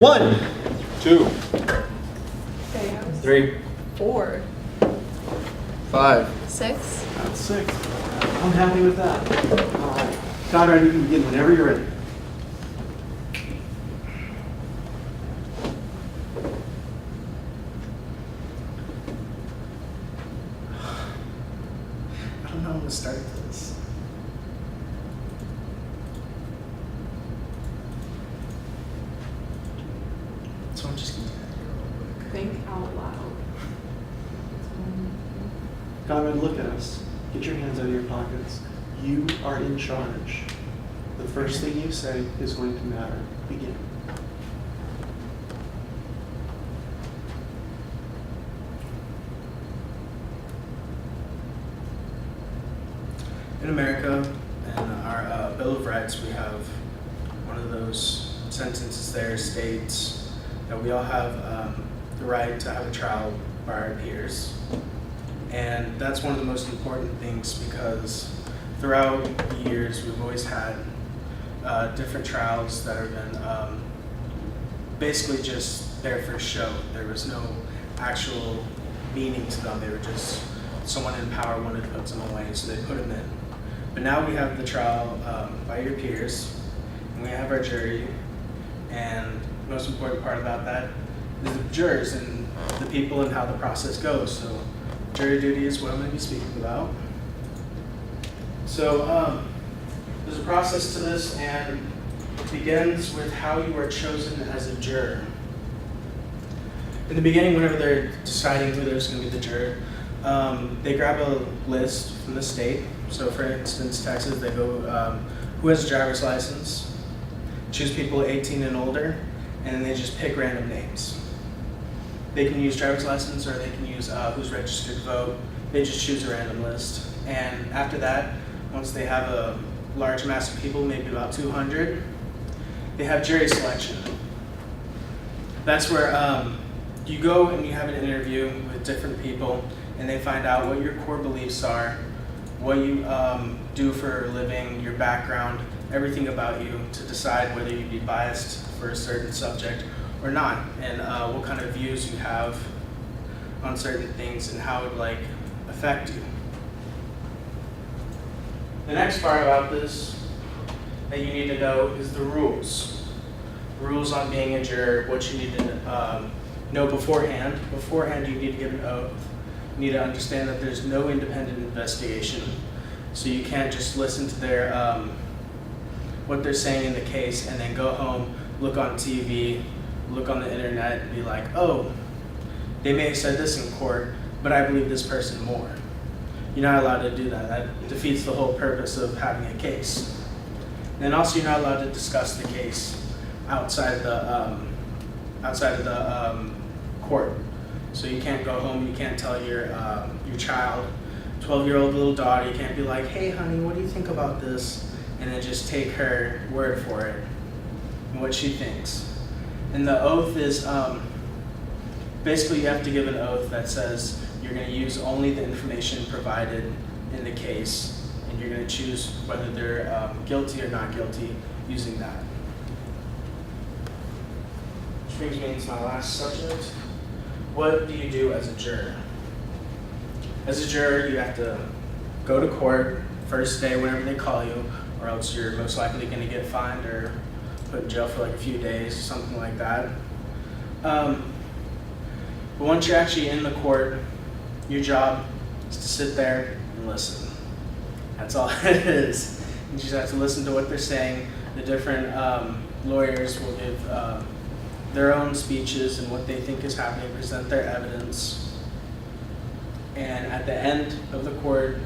1, 2, Okay, 3, 4, 5. 6. That's 6. I'm happy with that. All right. Conrad, you can begin whenever you're ready. I don't know how to start this. So I'm just going to real quick. Think out loud. Conrad, look at us. Get your hands out of your pockets. You are in charge. The first thing you say is going to matter. Begin. In America, in our Bill of Rights, we have one of those sentences there states that we all have the right to have a trial by our peers. And that's one of the most important things because throughout the years, we've always had different trials that have been basically just there for show. There was no actual meaning to them. They were just someone in power wanted to put someone away, so they put them in. But now we have the trial by your peers, and we have our jury, and the most important part about that is the jurors and the people and how the process goes. So jury duty is what I'm going to be speaking about. So there's a process to this, and it begins with how you are chosen as a juror. In the beginning, whenever they're deciding who there's going to be the juror, they grab a list from the state. So for instance, Texas, they go, who has a driver's license, choose people 18 and older, and then they just pick random names. They can use driver's license or they can use who's registered to vote. They just choose a random list. And after that, once they have a large mass of people, maybe about 200, they have jury selection. That's where you go and you have an interview with different people, and they find out what your core beliefs are, what you do for a living, your background, everything about you, to decide whether you'd be biased for a certain subject or not, and what kind of views you have on certain things and how it would affect you. The next part about this that you need to know is the rules. Rules on being a juror, what you need to know beforehand. Beforehand, you need to give an oath. You need to understand that there's no independent investigation. So you can't just listen to their what they're saying in the case and then go home, look on TV, look on the internet and be like, oh, they may have said this in court, but I believe this person more. You're not allowed to do that. That defeats the whole purpose of having a case. And also, you're not allowed to discuss the case outside of the court. So you can't go home, you can't tell your child, 12-year-old little daughter, you can't be like, hey honey, what do you think about this? And then just take her word for it and what she thinks. And the oath is, basically you have to give an oath that says you're going to use only the information provided in the case, and you're going to choose whether they're guilty or not guilty using that. Which brings me into my last subject. What do you do as a juror? As a juror, you have to go to court first day whenever they call you, or else you're most likely going to get fined or put in jail for a few days, something like that. But once you're actually in the court, your job is to sit there and listen. That's all it is. You just have to listen to what they're saying. The different lawyers will give their own speeches and what they think is happening, present their evidence. And at the end of the court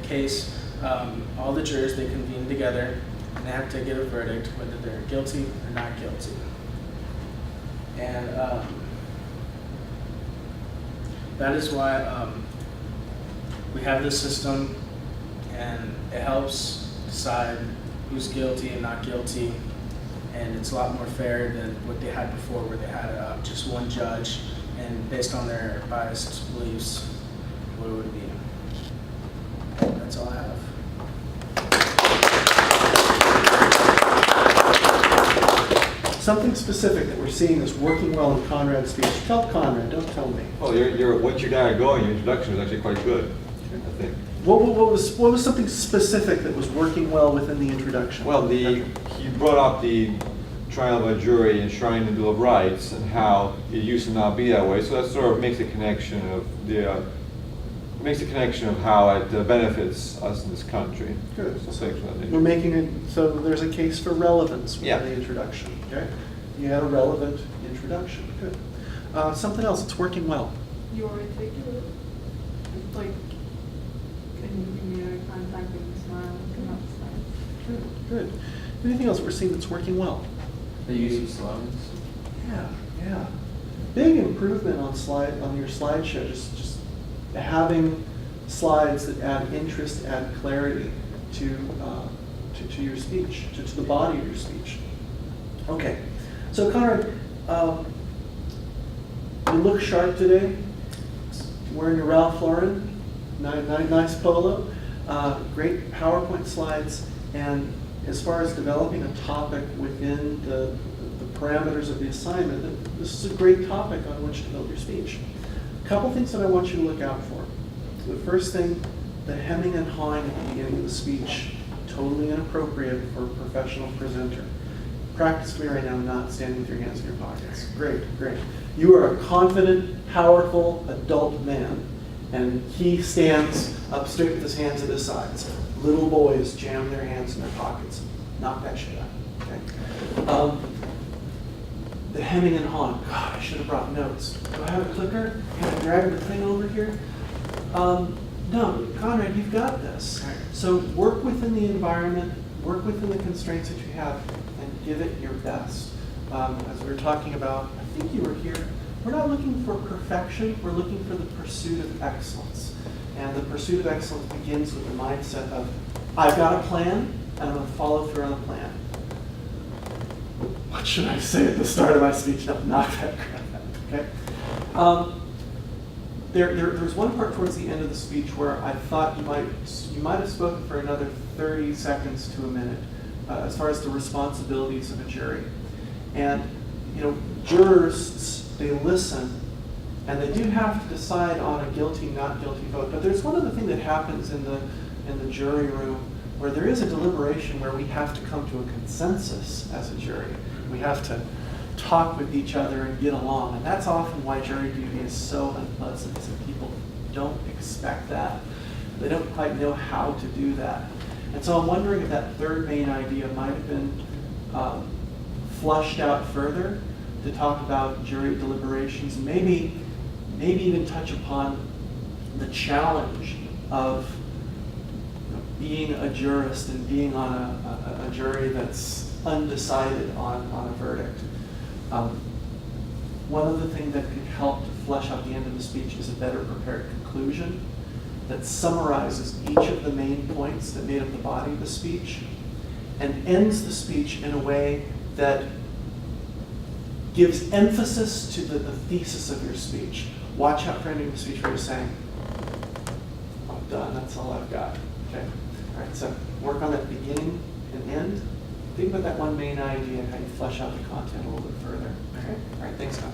case, all the jurors, they convene together and they have to give a verdict whether they're guilty or not guilty. And that is why we have this system, and it helps decide who's guilty and not guilty. And it's a lot more fair than what they had before, where they had just one judge, and based on their biased beliefs, what it would be. That's all I have. something specific that we're seeing that's working well in Conrad's speech. Tell Conrad, don't tell me. Well, once you got it going, your introduction was actually quite good, I think. What was something specific that was working well within the introduction? Well, he brought up the trial by jury enshrined in the Bill of Rights and how it used to not be that way. So that sort of makes a connection of how it benefits us in this country. Good. So things of that nature. We're making it so there's a case for relevance within Yeah. the introduction. Okay, you had a relevant introduction. Good. Something else that's working well. You're articulate. Like, can you give me eye contact and smile and come outside? Good. Good. Anything else that we're seeing that's working well? The use of slogans. Yeah. Big improvement on your slideshow. Just having slides that add interest, add clarity to your speech, to the body of your speech. Okay, so Conrad, you look sharp today. Wearing your Ralph Lauren, nice polo, great PowerPoint slides, and as far as developing a topic within the parameters of the assignment, this is a great topic on which to build your speech. A couple things that I want you to look out for. The first thing, the hemming and hawing at the beginning of the speech, totally inappropriate for a professional presenter. Practice me right now, not standing with your hands in your pockets. Great. You are a confident, powerful adult man, and he stands up straight with his hands at his sides. Little boys jam their hands in their pockets. Knock that shit out. Okay. The hemming and hawing. God, I should have brought notes. Do I have a clicker? Can I drag the thing over here? No, Conrad, you've got this. So work within the environment, work within the constraints that you have, and give it your best. As we were talking about, I think you were here, we're not looking for perfection, we're looking for the pursuit of excellence. And the pursuit of excellence begins with the mindset of, I've got a plan, and I'm going to follow through on the plan. What should I say at the start of my speech? No, knock that crap out, okay? There's one part towards the end of the speech where I thought you might have spoken for another 30 seconds to a minute as far as the responsibilities of a jury. And, jurors, they listen, and they do have to decide on a guilty, not guilty vote. But there's one other thing that happens in the jury room where there is a deliberation where we have to come to a consensus as a jury. We have to talk with each other and get along. And that's often why jury duty is so unpleasant, is that people don't expect that. They don't quite know how to do that. And so I'm wondering if that third main idea might have been flushed out further to talk about jury deliberations, maybe even touch upon the challenge of being a jurist and being on a jury that's undecided on a verdict. One of the things that could help to flesh out the end of the speech is a better prepared conclusion that summarizes each of the main points that made up the body of the speech and ends the speech in a way that gives emphasis to the thesis of your speech. Watch out for ending the speech where you're saying, I'm done, that's all I've got. Okay? All right, so work on that beginning and end. Think about that one main idea and how you flesh out the content a little bit further. Okay? All right, thanks, Tom.